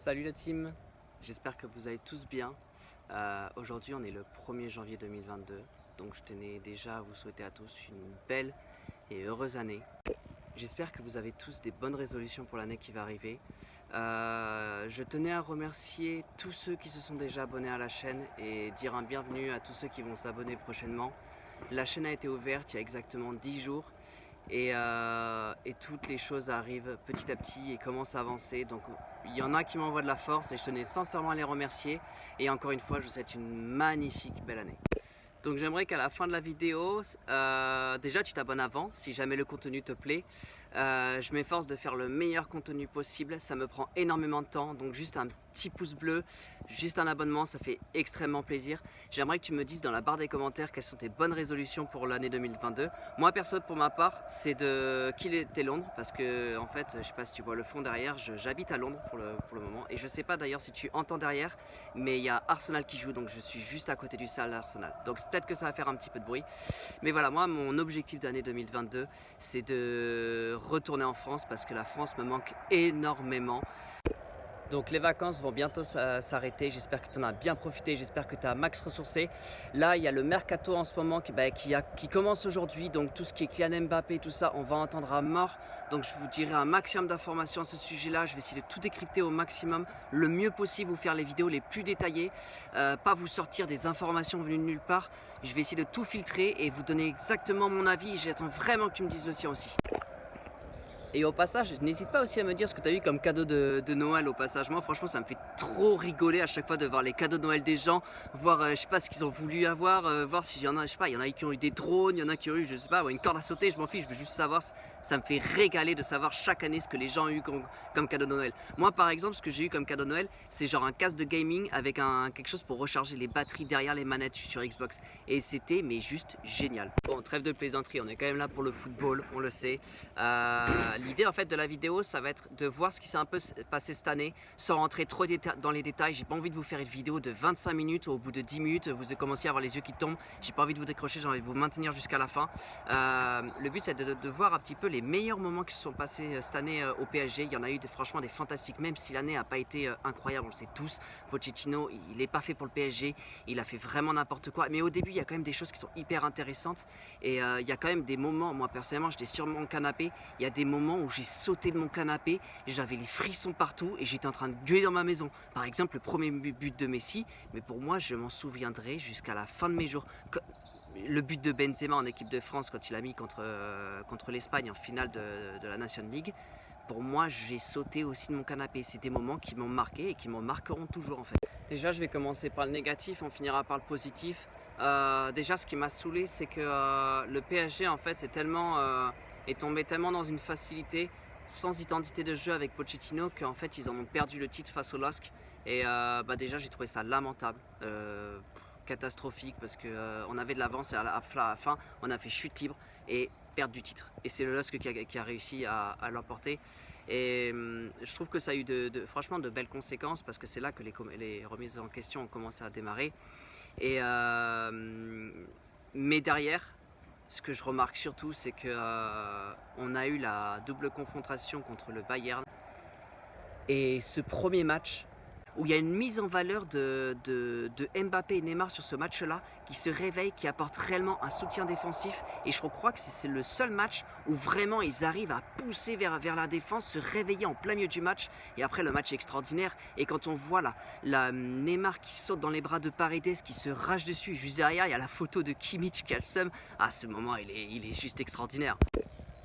Salut la team, j'espère que vous allez tous bien. Aujourd'hui on est le 1er janvier 2022, donc je tenais déjà à vous souhaiter à tous une belle et heureuse année. J'espère que vous avez tous des bonnes résolutions pour l'année qui va arriver. Je tenais à remercier tous ceux qui se sont déjà abonnés à la chaîne et dire un bienvenue à tous ceux qui vont s'abonner prochainement. La chaîne a été ouverte il y a exactement 10 jours et toutes les choses arrivent petit à petit et commencent à avancer. Donc il y en a qui m'envoient de la force et je tenais sincèrement à les remercier. Et encore une fois, je vous souhaite une magnifique belle année. Donc j'aimerais qu'à la fin de la vidéo, déjà tu t'abonnes avant si jamais le contenu te plaît. Je m'efforce de faire le meilleur contenu possible, ça me prend énormément de temps, donc juste un petit pouce bleu, juste un abonnement, ça fait extrêmement plaisir. J'aimerais que tu me dises dans la barre des commentaires quelles sont tes bonnes résolutions pour l'année 2022. Moi perso, pour ma part, c'est de quitter Londres parce que en fait, je sais pas si tu vois le fond derrière, j'habite à Londres pour le moment et je sais pas d'ailleurs si tu entends derrière, mais il y a Arsenal qui joue, donc je suis juste à côté du stade d'Arsenal. Donc peut-être que ça va faire un petit peu de bruit. Mais voilà, moi, mon objectif d'année 2022, c'est de retourner en France parce que la France me manque énormément. Donc les vacances vont bientôt s'arrêter, j'espère que tu en as bien profité, j'espère que tu as max ressourcé. Là il y a le mercato en ce moment qui commence aujourd'hui, donc tout ce qui est Kylian Mbappé, tout ça, on va entendre à mort. Donc je vous dirai un maximum d'informations à ce sujet-là, je vais essayer de tout décrypter au maximum, le mieux possible, vous faire les vidéos les plus détaillées, pas vous sortir des informations venues de nulle part. Je vais essayer de tout filtrer et vous donner exactement mon avis, j'attends vraiment que tu me dises le sien aussi. Et au passage, n'hésite pas aussi à me dire ce que tu as eu comme cadeau de Noël au passage. Moi franchement ça me fait trop rigoler à chaque fois de voir les cadeaux de Noël des gens, voir je sais pas ce qu'ils ont voulu avoir, voir s'il y en a, je sais pas, il y en a qui ont eu des drones, il y en a qui ont eu, je sais pas, une corde à sauter, je m'en fiche, je veux juste savoir, ça me fait régaler de savoir chaque année ce que les gens ont eu comme cadeau de Noël. Moi par exemple, ce que j'ai eu comme cadeau de Noël, c'est genre un casque de gaming avec quelque chose pour recharger les batteries derrière les manettes sur Xbox. Et c'était mais juste génial. Bon, trêve de plaisanterie, on est quand même là pour le football, on le sait. L'idée en fait de la vidéo, ça va être de voir ce qui s'est un peu passé cette année sans rentrer trop dans les détails. J'ai pas envie de vous faire une vidéo de 25 minutes où au bout de 10 minutes vous commencez à avoir les yeux qui tombent. J'ai pas envie de vous décrocher, j'ai envie de vous maintenir jusqu'à la fin. Le but c'est de voir un petit peu les meilleurs moments qui se sont passés cette année au PSG. Il y en a eu franchement des fantastiques, même si l'année n'a pas été incroyable, on le sait tous. Pochettino, il n'est pas fait pour le PSG, il a fait vraiment n'importe quoi. Mais au début, il y a quand même des choses qui sont hyper intéressantes. Et il y a quand même des moments, moi personnellement, j'étais sur mon canapé, il y a des moments où j'ai sauté de mon canapé, j'avais les frissons partout et j'étais en train de gueuler dans ma maison. Par exemple, le premier but de Messi, mais pour moi, je m'en souviendrai jusqu'à la fin de mes jours. Le but de Benzema en équipe de France quand il a mis contre l'Espagne en finale de la Nation League, pour moi, j'ai sauté aussi de mon canapé. C'est des moments qui m'ont marqué et qui m'en marqueront toujours en fait. Déjà, je vais commencer par le négatif, on finira par le positif. Déjà, ce qui m'a saoulé, c'est que le PSG en fait, est tombé tellement dans une facilité sans identité de jeu avec Pochettino qu'en fait ils en ont perdu le titre face au LOSC et déjà j'ai trouvé ça lamentable, catastrophique parce que on avait de l'avance et à la fin on a fait chute libre et perdre du titre et c'est le LOSC qui a réussi à l'emporter et je trouve que ça a eu franchement de belles conséquences parce que c'est là que les remises en question ont commencé à démarrer et mais derrière ce que je remarque surtout, c'est que on a eu la double confrontation contre le Bayern. Et ce premier match, où il y a une mise en valeur de Mbappé et Neymar sur ce match-là, qui se réveille, qui apporte réellement un soutien défensif. Et je crois que c'est le seul match où vraiment ils arrivent à pousser vers la défense, se réveiller en plein milieu du match. Et après, le match est extraordinaire. Et quand on voit la Neymar qui saute dans les bras de Paredes, qui se rage dessus, juste derrière, il y a la photo de Kimmich qui a le seum. À ce moment, il est juste extraordinaire.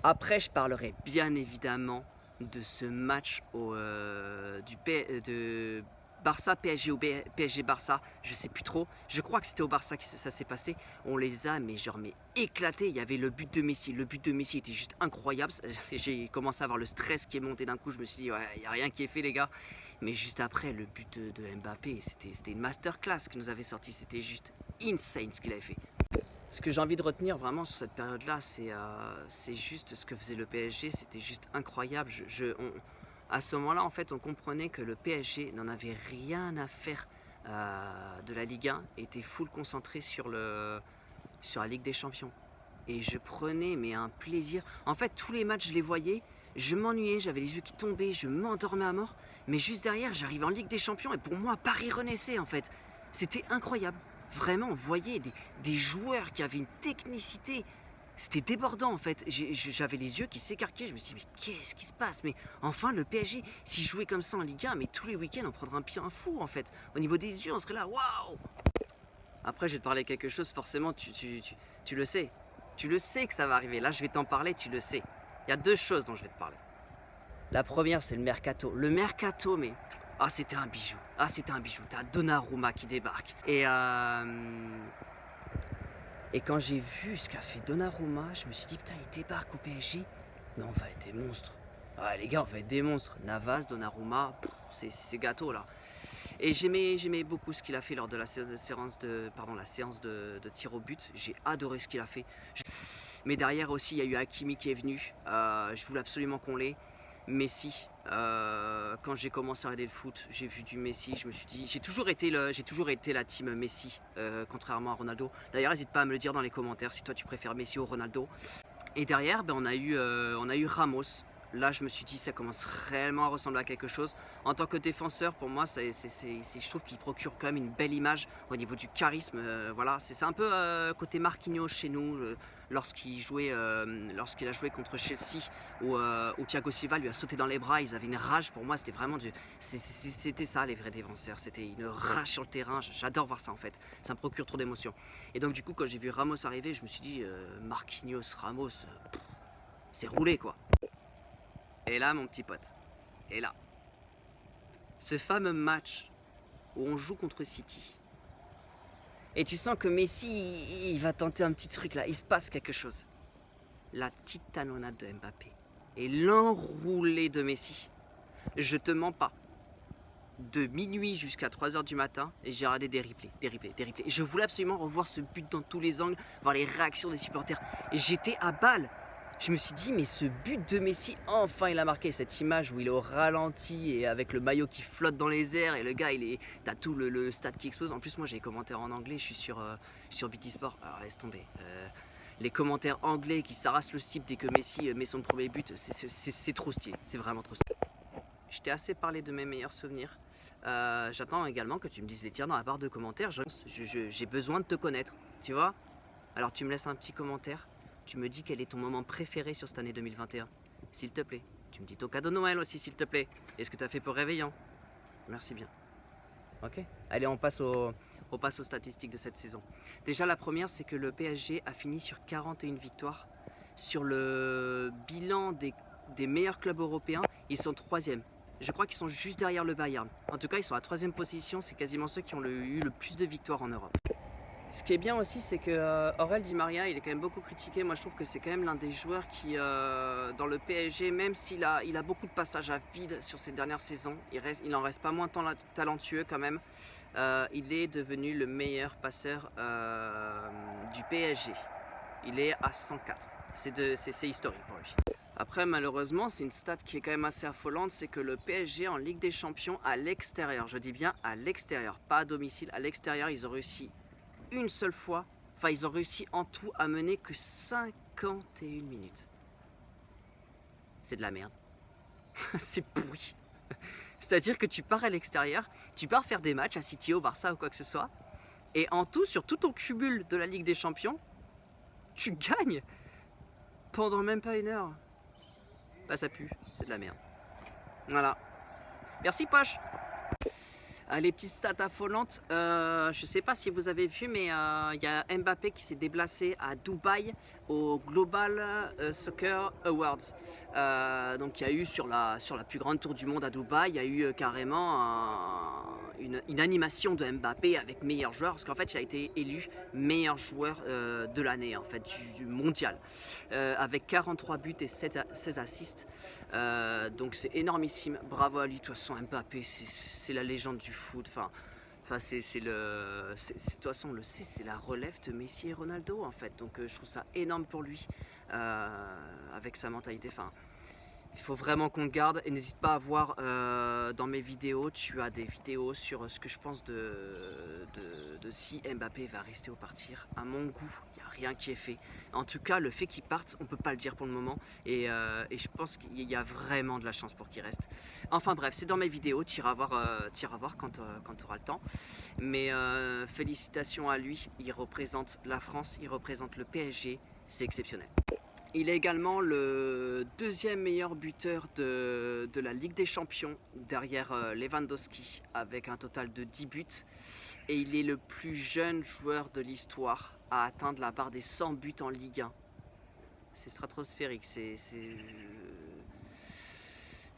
Après, je parlerai bien évidemment de ce match de Barça PSG ou PSG Barça, je sais plus trop. Je crois que c'était au Barça que ça s'est passé. On les a mais éclatés. Il y avait le but de Messi. Le but de Messi était juste incroyable. J'ai commencé à avoir le stress qui est monté d'un coup. Je me suis dit ouais, il n'y a rien qui est fait les gars. Mais juste après le but de Mbappé, c'était une masterclass que nous avait sorti. C'était juste insane ce qu'il avait fait. Ce que j'ai envie de retenir vraiment sur cette période-là, c'est juste ce que faisait le PSG, c'était juste incroyable. À ce moment-là, en fait, on comprenait que le PSG n'en avait rien à faire de la Ligue 1, était full concentré sur la Ligue des Champions. Et je prenais mais un plaisir. En fait, tous les matchs, je les voyais, je m'ennuyais, j'avais les yeux qui tombaient, je m'endormais à mort. Mais juste derrière, j'arrivais en Ligue des Champions et pour moi, Paris renaissait en fait. C'était incroyable. Vraiment, on voyait des joueurs qui avaient une technicité. C'était débordant en fait. J'avais les yeux qui s'écarquillaient. Je me suis dit, mais qu'est-ce qui se passe? Mais enfin, le PSG, s'il jouait comme ça en Ligue 1, mais tous les week-ends, on prendrait un pied un fou en fait. Au niveau des yeux, on serait là, waouh! Après, je vais te parler de quelque chose, forcément, tu le sais. Tu le sais que ça va arriver. Là, je vais t'en parler, tu le sais. Il y a deux choses dont je vais te parler. La première, c'est le mercato. Le mercato, mais... Ah, c'était un bijou. Ah, c'était un bijou. T'as Donnarumma qui débarque. Et quand j'ai vu ce qu'a fait Donnarumma, je me suis dit, putain, il débarque au PSG, mais on va être des monstres. Ah, les gars, on va être des monstres. Navas, Donnarumma, c'est gâteau, là. Et j'aimais beaucoup ce qu'il a fait lors de la séance de tir au but. J'ai adoré ce qu'il a fait. Mais derrière aussi, il y a eu Hakimi qui est venu. Je voulais absolument qu'on l'ait. Messi, quand j'ai commencé à regarder le foot, j'ai vu du Messi, je me suis dit, j'ai toujours été la team Messi, contrairement à Ronaldo. D'ailleurs, n'hésite pas à me le dire dans les commentaires si toi tu préfères Messi ou Ronaldo. Et derrière, ben, on a eu Ramos. Là, je me suis dit, ça commence réellement à ressembler à quelque chose. En tant que défenseur, pour moi, je trouve qu'il procure quand même une belle image au niveau du charisme. Voilà, c'est un peu côté Marquinhos chez nous, lorsqu'il a joué contre Chelsea, où Thiago Silva lui a sauté dans les bras. Ils avaient une rage. Pour moi, c'était vraiment c'était ça les vrais défenseurs. C'était une rage sur le terrain. J'adore voir ça en fait. Ça me procure trop d'émotions. Et donc du coup, quand j'ai vu Ramos arriver, je me suis dit, Marquinhos, Ramos, c'est roulé quoi. Et là, mon petit pote, et là, ce fameux match où on joue contre City, et tu sens que Messi, il va tenter un petit truc là, il se passe quelque chose. La petite talonnade de Mbappé et l'enroulé de Messi. Je te mens pas. De minuit jusqu'à 3h du matin, j'ai regardé des replays. Et je voulais absolument revoir ce but dans tous les angles, voir les réactions des supporters. Et j'étais à balle. Je me suis dit, mais ce but de Messi, enfin il a marqué cette image où il est au ralenti et avec le maillot qui flotte dans les airs et le gars, t'as tout le stade qui explose. En plus, moi j'ai les commentaires en anglais, je suis sur BT Sport, alors laisse tomber. Les commentaires anglais qui s'arrachent le slip dès que Messi met son premier but, c'est trop stylé, c'est vraiment trop stylé. Je t'ai assez parlé de mes meilleurs souvenirs. J'attends également que tu me dises les tirs dans la barre de commentaires. J'ai besoin de te connaître, tu vois? Alors tu me laisses un petit commentaire. Tu me dis quel est ton moment préféré sur cette année 2021, s'il te plaît. Tu me dis ton cadeau de Noël aussi, s'il te plaît. Et ce que tu as fait pour Réveillon. Merci bien. Ok. Allez, on passe aux statistiques de cette saison. Déjà, la première, c'est que le PSG a fini sur 41 victoires. Sur le bilan des meilleurs clubs européens, ils sont 3e. Je crois qu'ils sont juste derrière le Bayern. En tout cas, ils sont à 3e position. C'est quasiment ceux qui ont eu le plus de victoires en Europe. Ce qui est bien aussi, c'est que Aurel Di Maria, il est quand même beaucoup critiqué. Moi, je trouve que c'est quand même l'un des joueurs qui, dans le PSG, même s'il a beaucoup de passages à vide sur ces dernières saisons, il n'en reste pas moins talentueux quand même. Il est devenu le meilleur passeur du PSG. Il est à 104. C'est historique pour lui. Après, malheureusement, c'est une stat qui est quand même assez affolante, c'est que le PSG en Ligue des Champions à l'extérieur, je dis bien à l'extérieur, pas à domicile, à l'extérieur, ils ont réussi une seule fois, enfin ils ont réussi en tout à mener que 51 minutes. C'est de la merde. C'est pourri. C'est-à-dire que tu pars à l'extérieur, tu pars faire des matchs à City, au Barça ou quoi que ce soit, et en tout, sur tout ton cumul de la Ligue des Champions, tu gagnes pendant même pas une heure. Bah ça pue, c'est de la merde. Voilà. Merci Poche. Les petites stats affolantes, je sais pas si vous avez vu, mais il y a Mbappé qui s'est déplacé à Dubaï au Global Soccer Awards. Donc il y a eu sur la plus grande tour du monde à Dubaï, il y a eu carrément une animation de Mbappé avec meilleur joueur, parce qu'en fait il a été élu meilleur joueur de l'année en fait du mondial, avec 43 buts et 16 assists. Donc c'est énormissime, bravo à lui. De toute façon Mbappé c'est la légende du foot, de toute façon on le sait, c'est la relève de Messi et Ronaldo en fait, donc je trouve ça énorme pour lui, avec sa mentalité, Il faut vraiment qu'on te garde et n'hésite pas à voir dans mes vidéos, tu as des vidéos sur ce que je pense de si Mbappé va rester ou partir. À mon goût, il n'y a rien qui est fait. En tout cas, le fait qu'il parte, on ne peut pas le dire pour le moment et je pense qu'il y a vraiment de la chance pour qu'il reste. Enfin bref, c'est dans mes vidéos, tu iras voir quand tu auras le temps. Mais félicitations à lui, il représente la France, il représente le PSG, c'est exceptionnel. Il est également le deuxième meilleur buteur de la Ligue des Champions derrière Lewandowski avec un total de 10 buts. Et il est le plus jeune joueur de l'histoire à atteindre la barre des 100 buts en Ligue 1. C'est stratosphérique,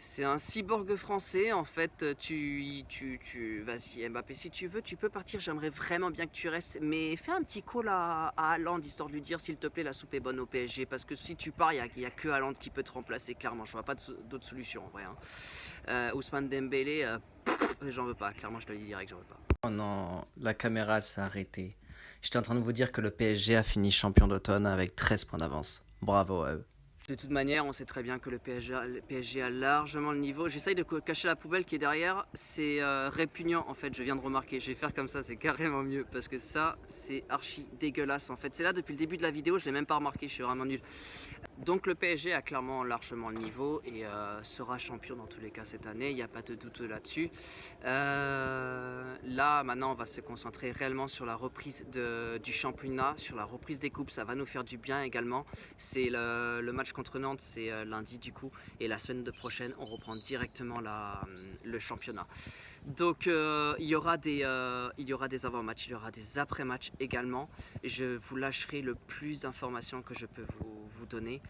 c'est un cyborg français en fait. Vas-y Mbappé, si tu veux, tu peux partir. J'aimerais vraiment bien que tu restes, mais fais un petit call à Haaland histoire de lui dire s'il te plaît la soupe est bonne au PSG. Parce que si tu pars, il y a que Haaland qui peut te remplacer clairement. Je vois pas d'autre solution en vrai. Ousmane Dembélé, j'en veux pas. Clairement, je te le dis direct, j'en veux pas. Oh non, la caméra s'est arrêtée. J'étais en train de vous dire que le PSG a fini champion d'automne avec 13 points d'avance. Bravo à eux. De toute manière, on sait très bien que le PSG a largement le niveau. J'essaye de cacher la poubelle qui est derrière. C'est répugnant en fait, je viens de remarquer. Je vais faire comme ça, c'est carrément mieux. Parce que ça, c'est archi dégueulasse en fait. C'est là depuis le début de la vidéo, je l'ai même pas remarqué, je suis vraiment nul. Donc le PSG a clairement largement le niveau et sera champion dans tous les cas cette année, il n'y a pas de doute là-dessus. Là maintenant on va se concentrer réellement sur la reprise du championnat, sur la reprise des coupes, ça va nous faire du bien également. C'est le match contre Nantes, c'est lundi du coup, et la semaine prochaine on reprend directement le championnat. Donc il y aura des avant-matchs, il y aura des après-matchs également. Je vous lâcherai le plus d'informations que je peux vous donner.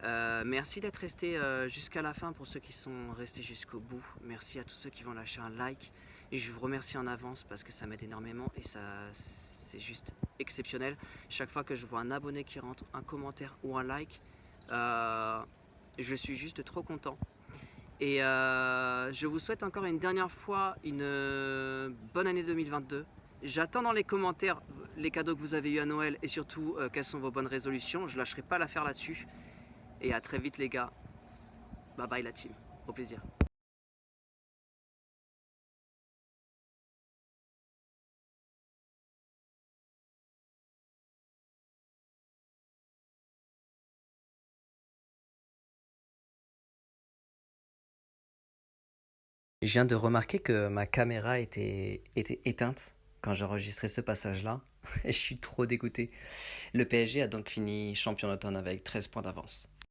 Merci d'être resté jusqu'à la fin pour ceux qui sont restés jusqu'au bout. Merci à tous ceux qui vont lâcher un like. Et je vous remercie en avance parce que ça m'aide énormément et c'est juste exceptionnel. Chaque fois que je vois un abonné qui rentre, un commentaire ou un like, je suis juste trop content. Et je vous souhaite encore une dernière fois une bonne année 2022. J'attends dans les commentaires les cadeaux que vous avez eu à Noël et surtout quelles sont vos bonnes résolutions. Je lâcherai pas l'affaire là-dessus. Et à très vite les gars. Bye bye la team. Au plaisir. Je viens de remarquer que ma caméra était éteinte quand j'enregistrais ce passage-là. Et je suis trop dégoûté. Le PSG a donc fini champion d'automne avec 13 points d'avance.